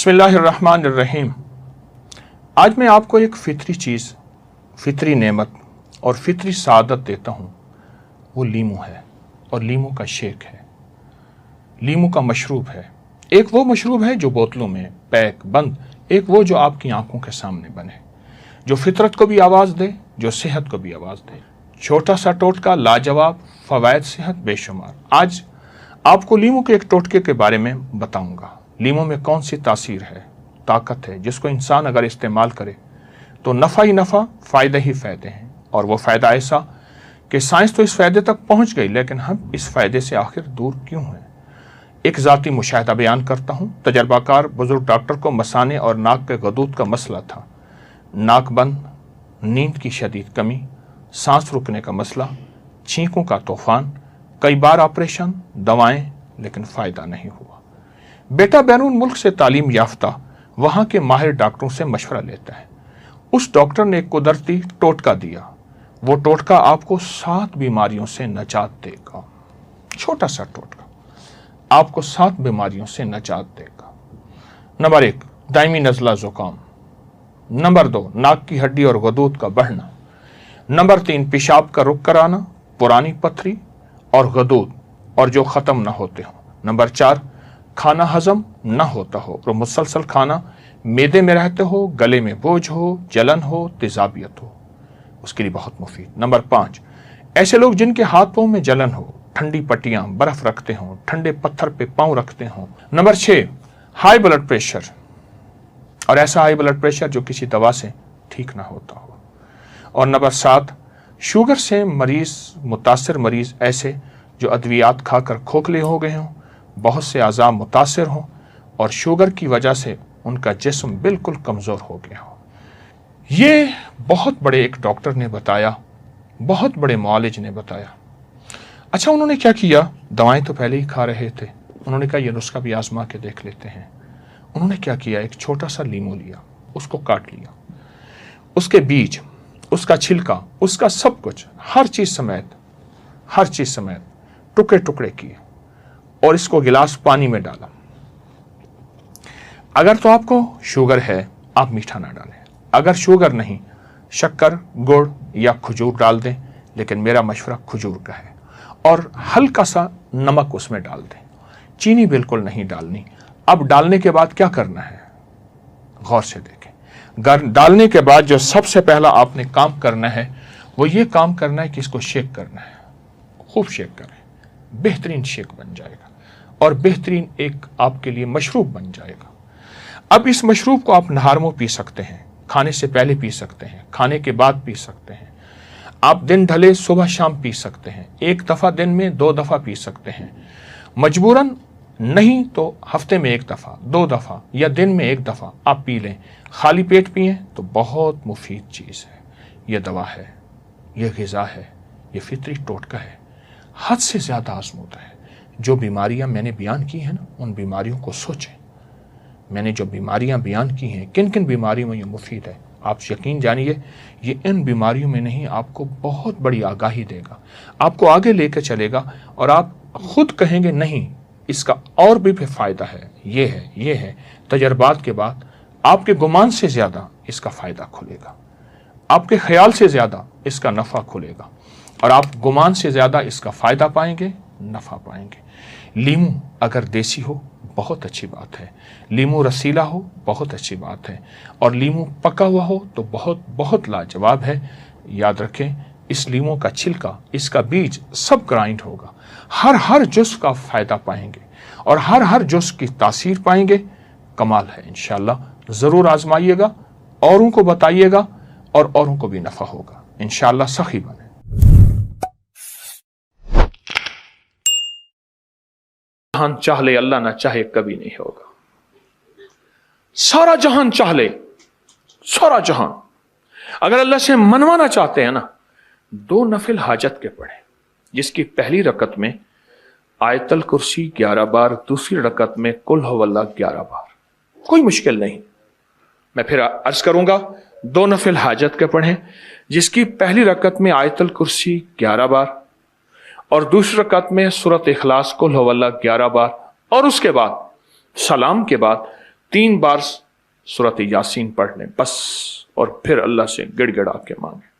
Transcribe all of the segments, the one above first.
बिस्मिल्लाहिर्रहमानिर्रहीम। आज मैं आपको एक फितरी चीज़, फितरी नेमत और फितरी सादत देता हूँ। वो लीमू है और लीमू का शेक है, लीमू का मशरूब है। एक वो मशरूब है जो बोतलों में पैक बंद, एक वो जो आपकी आंखों के सामने बने, जो फितरत को भी आवाज़ दे, जो सेहत को भी आवाज़ दे। छोटा सा टोटका, लाजवाब फ़वाइद, सेहत बेशुमार। आज आपको लीमू के एक टोटके के बारे में बताऊंगा। लीमू में कौन सी तासीर है, ताकत है, जिसको इंसान अगर इस्तेमाल करे तो नफ़ा ही नफ़ा, फ़ायदे ही फ़ायदे हैं। और वो फ़ायदा ऐसा कि साइंस तो इस फ़ायदे तक पहुंच गई, लेकिन हम इस फ़ायदे से आखिर दूर क्यों हैं। एक ज़ाती मुशाहिदा बयान करता हूँ। तजर्बाकार बुजुर्ग डॉक्टर को मसाने और नाक के गदूद का मसला था। नाक बंद, नींद की शदीद कमी, सांस रुकने का मसला, छींकों का तूफान, कई बार ऑपरेशन, दवाएं, लेकिन फ़ायदा नहीं हुआ। बेटा बैरून मुल्क से तालीम याफ्ता वहाँ के माहिर डॉक्टरों से मशवरा लेता है। उस डॉक्टर ने एक कुदरती टोटका दिया। वो टोटका आपको 7 बीमारियों से निजात देगा। छोटा सा टोटका आपको 7 बीमारियों से निजात देगा। नंबर 1, दायमी नज़ला ज़ुकाम। नंबर 2, नाक की हड्डी और गदूद का बढ़ना। नंबर 3, पेशाब का रुख कराना, पुरानी पथरी और गदूद और जो ख़त्म ना होते हों। नंबर 4, खाना हजम न होता हो और मुसलसल खाना मैदे में रहते हो, गले में बोझ हो, जलन हो, तेजाबियत हो, उसके लिए बहुत मुफीद। नंबर 5, ऐसे लोग जिनके हाथ पाँव में जलन हो, ठंडी पट्टियां, बर्फ रखते हों, ठंडे पत्थर पे पाँव रखते हों। नंबर 6, हाई ब्लड प्रेशर, और ऐसा हाई ब्लड प्रेशर जो किसी दवा से ठीक ना होता हो। और नंबर 7, शुगर से मुतासर मरीज, ऐसे जो अद्वियात खाकर खोखले हो गए हों, बहुत से आज़ा मुतासर हों और शुगर की वजह से उनका जिस्म बिल्कुल कमज़ोर हो गया हो। ये बहुत बड़े एक डॉक्टर ने बताया, बहुत बड़े मुआलिज ने बताया। अच्छा, उन्होंने क्या किया? दवाएं तो पहले ही खा रहे थे। उन्होंने कहा ये नुस्खा भी आजमा के देख लेते हैं। उन्होंने क्या किया? एक छोटा सा लीमू लिया, उसको काट लिया, उसके बीज, उसका छिलका, उसका सब कुछ, हर चीज़ समेत टुकड़े टुकड़े किए और इसको गिलास पानी में डाला। अगर तो आपको शुगर है, आप मीठा ना डालें। अगर शुगर नहीं, शक्कर, गुड़ या खजूर डाल दें, लेकिन मेरा मशवरा खजूर का है। और हल्का सा नमक उसमें डाल दें, चीनी बिल्कुल नहीं डालनी। अब डालने के बाद क्या करना है, गौर से देखें। डालने के बाद जो सबसे पहला आपने काम करना है, वो ये काम करना है कि इसको शेक करना है। खूब शेक करें, बेहतरीन शेक बन जाएगा और बेहतरीन एक आपके लिए मशरूब बन जाएगा। अब इस मशरूब को आप नहार में पी सकते हैं, खाने से पहले पी सकते हैं, खाने के बाद पी सकते हैं। आप दिन ढले सुबह शाम पी सकते हैं, एक दफ़ा दिन में, 2 दफ़ा पी सकते हैं। मजबूरन नहीं तो हफ्ते में 1 दफ़ा, 2 दफ़ा या दिन में 1 दफ़ा आप पी लें। खाली पेट पिएं तो बहुत मुफीद चीज़ है। यह दवा है, यह ग़िज़ा है, यह फितरी टोटका है, हद से ज़्यादा आज़मूदा है। जो बीमारियां मैंने बयान की हैं ना, उन बीमारियों को सोचें। मैंने जो बीमारियां बयान की हैं, किन किन बीमारियों में ये मुफीद है, आप यकीन जानिए ये इन बीमारियों में नहीं, आपको बहुत बड़ी आगाही देगा, आपको आगे लेकर चलेगा और आप खुद कहेंगे नहीं, इसका और भी फ़ायदा है, ये है। तजर्बात के बाद आपके गुमान से ज़्यादा इसका फ़ायदा खुलेगा, आपके ख्याल से ज़्यादा इसका नफ़ा खुलेगा और आप गुमान से ज़्यादा इसका फ़ायदा पाएंगे, नफ़ा पाएंगे। लीमू अगर देसी हो बहुत अच्छी बात है, लीमू रसीला हो बहुत अच्छी बात है, और लीमू पका हुआ हो तो बहुत बहुत लाजवाब है। याद रखें, इस लीमू का छिलका, इसका बीज सब ग्राइंड होगा। हर जुज़ का फ़ायदा पाएंगे और हर जुज़ की तासीर पाएंगे। कमाल है। इंशाअल्लाह ज़रूर आजमाइएगा, औरों को बताइएगा और औरों को भी नफ़ा होगा। इंशाअल्लाह सखी बने। जहान चाह ले, अल्लाह ना चाहे कभी नहीं होगा। सारा जहान चाह ले, सारा जहान अगर अल्लाह से मनवाना चाहते हैं ना, 2 नफिल हाजत के पढ़े, जिसकी पहली रकत में आयतल कुर्सी 11 बार, दूसरी रकत में कुल हुवल्लाह 11 बार। कोई मुश्किल नहीं। मैं फिर अर्ज करूंगा, 2 नफिल हाजत के पढ़ें, जिसकी पहली रकत में आयतल कुर्सी 11 बार और दूसरी रकत में सूरत इखलास कुल हुवल्लाह 11 बार, और उसके बाद सलाम के बाद 3 बार सूरत यासीन पढ़ लें बस, और फिर अल्लाह से गिड़गिड़ा के मांगे।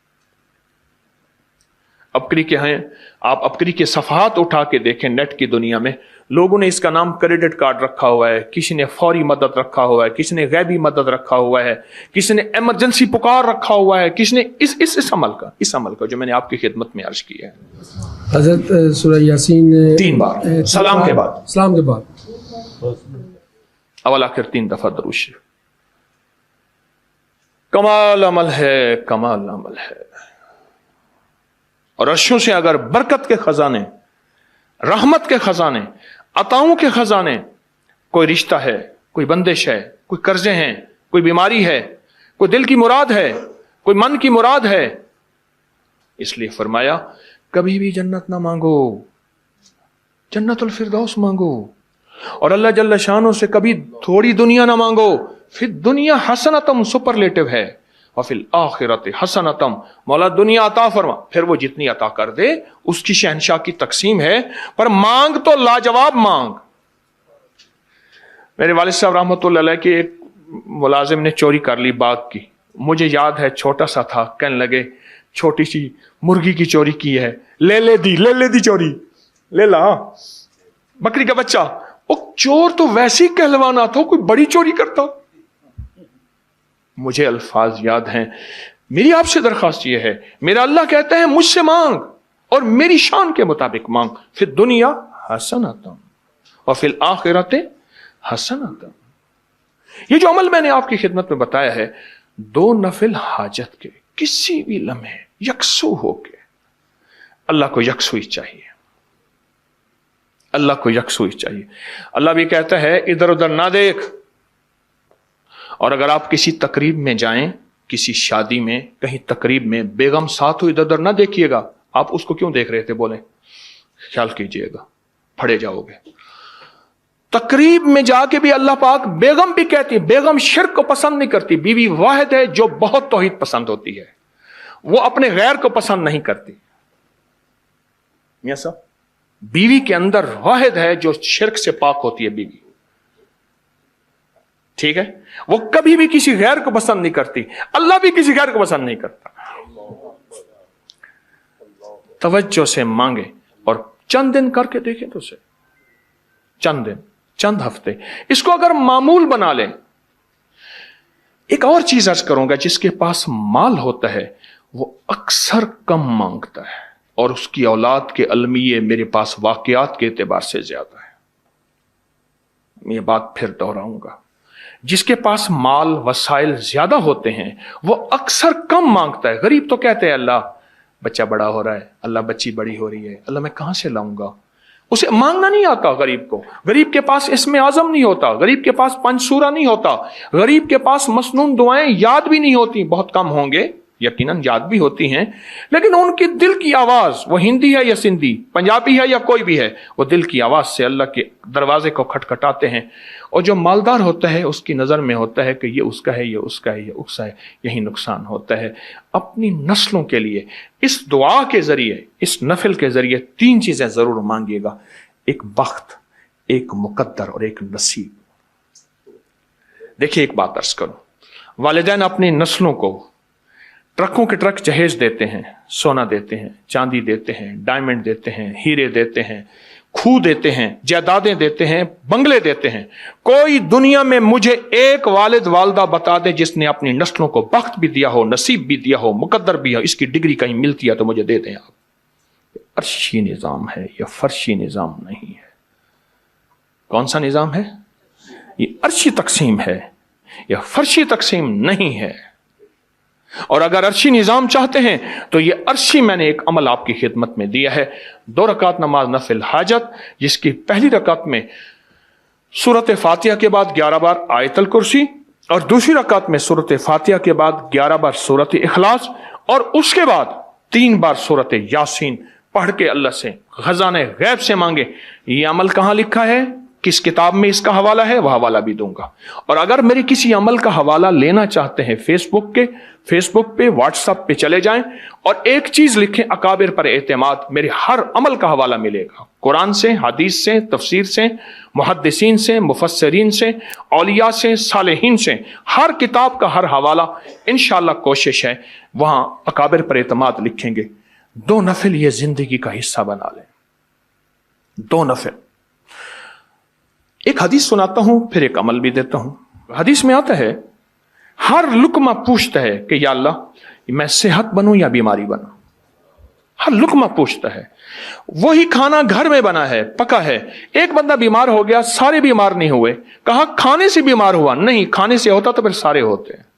अबकरी के हैं, आप अबकरी के सफ़हात उठा के देखें, नेट की दुनिया में लोगों ने इसका नाम क्रेडिट कार्ड रखा हुआ है, किसी ने फौरी मदद रखा हुआ है, किसी ने गैबी मदद रखा हुआ है, किसी ने इमरजेंसी पुकार रखा हुआ है, किसी ने इस अमल का जो मैंने आपकी खिदमत में अर्ज किया है। हजरत सूरह यासीन 3 बार सलाम के बाद अवल आखिर 3 दफा दरूद शरीफ। कमाल अमल है, कमाल अमल है। और अर्शों से अगर बरकत के खजाने, रहमत के खजाने, अताओं के खजाने, कोई रिश्ता है, कोई बंदिश है, कोई कर्जे हैं, कोई बीमारी है, कोई दिल की मुराद है, कोई मन की मुराद है, इसलिए फरमाया कभी भी जन्नत ना मांगो, जन्नतुल फिरदौस मांगो। और अल्लाह जल्ल शानो से कभी थोड़ी दुनिया ना मांगो, फिर दुनिया हसनतम सुपरलेटिव है, और फिर आखिरत हसनतम, मौला दुनिया अता फरमा, फिर वो जितनी अता कर दे उसकी शहनशाह की तकसीम है, पर मांग तो लाजवाब मांग। मेरे वालिद साहब रहमतुल्लाह अलैह के एक मुलाजिम ने चोरी कर ली बाग की, मुझे याद है छोटा सा था, कहने लगे छोटी सी मुर्गी की चोरी की है, ले ले दी चोरी, ले ला बकरी का बच्चा। वो चोर तो वैसे ही कहलवाना था, कोई बड़ी चोरी करता। मुझे अल्फाज याद हैं। मेरी आपसे दरखास्त यह है, मेरा अल्लाह कहता है मुझसे मांग और मेरी शान के मुताबिक मांग, फिर दुनिया हसनतम और फिर आखिरत हसनतम। ये जो अमल मैंने आपकी खिदमत में बताया है, 2 नफिल हाजत के किसी भी लम्हे यकसू होके, अल्लाह को यकसुई चाहिए, अल्लाह को यकसुई चाहिए। अल्लाह भी कहता है इधर उधर ना देख। और अगर आप किसी तकरीब में जाएं, किसी शादी में, कहीं तकरीब में बेगम साथ हो, इधर उधर ना देखिएगा। आप उसको क्यों देख रहे थे, बोले ख्याल कीजिएगा, फड़े जाओगे। तकरीब में जाके भी अल्लाह पाक, बेगम भी कहती है, बेगम शिर्क को पसंद नहीं करती, बीवी वाहिद है जो बहुत तौहीद पसंद होती है, वो अपने गैर को पसंद नहीं करती। मियां साहब, बीवी के अंदर वाहिद है जो शिर्क से पाक होती है बीवी, ठीक है, वो कभी भी किसी गैर को पसंद नहीं करती, अल्लाह भी किसी गैर को पसंद नहीं करता। तवज्जो से मांगे और चंद दिन करके देखें तो उसे, चंद दिन, चंद हफ्ते, इसको अगर मामूल बना लें। एक और चीज अर्ज करूंगा, जिसके पास माल होता है वो अक्सर कम मांगता है, और उसकी औलाद के अलमिये मेरे पास वाकयात के एतबार से ज्यादा है। मैं ये बात फिर दोहराऊंगा, जिसके पास माल वसाइल ज्यादा होते हैं वो अक्सर कम मांगता है। गरीब तो कहते हैं अल्लाह बच्चा बड़ा हो रहा है, अल्लाह बच्ची बड़ी हो रही है, अल्लाह मैं कहां से लाऊंगा। उसे मांगना नहीं आता गरीब को। गरीब के पास इसमें आजम नहीं होता, गरीब के पास पंचसूरा नहीं होता, गरीब के पास मसनून दुआएं याद भी नहीं होती। बहुत कम होंगे, यकीनन याद भी होती हैं, लेकिन उनकी दिल की आवाज, वो हिंदी है या सिंधी, पंजाबी है या कोई भी है, वो दिल की आवाज से अल्लाह के दरवाजे को खटखटाते हैं। और जो मालदार होता है उसकी नजर में होता है कि ये उसका है, ये उसका है, ये उसका है, यही नुकसान होता है। अपनी नस्लों के लिए इस दुआ के जरिए, इस नफिल के जरिए 3 चीजें जरूर मांगिएगा, एक बख्त, एक मुकद्दर और एक नसीब। देखिए एक बात अर्ज करूं, वालिदैन अपनी नस्लों को ट्रकों के ट्रक जहेज देते हैं, सोना देते हैं, चांदी देते हैं, डायमंड देते हैं, हीरे देते हैं, खूह देते हैं, जायदादें देते हैं, बंगले देते हैं। कोई दुनिया में मुझे एक वालिद वालदा बता दे जिसने अपनी नस्लों को बख्त भी दिया हो, नसीब भी दिया हो, मुकद्दर भी हो, इसकी डिग्री कहीं मिलती है तो मुझे दे दें आप। अर्शी निजाम है, यह फर्शी निजाम नहीं है। कौन सा निजाम है? ये अर्शी तकसीम है, यह फर्शी तकसीम नहीं है। और अगर अर्शी निजाम चाहते हैं तो ये अर्शी मैंने एक अमल आपकी खिदमत में दिया है। 2 रकात नमाज नफिल हाजत, जिसकी पहली रकात में सूरत फातिहा के बाद 11 बार आयतल कुर्सी, और दूसरी रकात में सूरत फातिहा के बाद 11 बार सूरत इखलास, और उसके बाद 3 बार सूरत यासीन पढ़ के अल्लाह से खजाने गैब से मांगे। ये अमल कहां लिखा है? किस किताब में इसका हवाला है, वह हवाला भी दूंगा। और अगर मेरे किसी अमल का हवाला लेना चाहते हैं फेसबुक पे व्हाट्सएप पे चले जाएं और एक चीज लिखें, अकाबिर पर एतमाद, मेरे हर अमल का हवाला मिलेगा, कुरान से, हदीस से, तफसीर से, मुहद्दिसीन से, मुफस्सरीन से, औलिया से, सालेहीन से, हर किताब का हर हवाला इंशाअल्लाह कोशिश है वहां अकाबिर पर एतमाद लिखेंगे। 2 नफिल ये जिंदगी का हिस्सा बना लें, 2 नफिल। एक हदीस सुनाता हूं, फिर एक अमल भी देता हूं। हदीस में आता है, हर लुकमा पूछता है कि या अल्लाह मैं सेहत बनूं या बीमारी बनूं। हर लुकमा पूछता है। वही खाना घर में बना है, पका है, एक बंदा बीमार हो गया, सारे बीमार नहीं हुए। कहा खाने से बीमार हुआ, नहीं, खाने से होता तो फिर सारे होते हैं।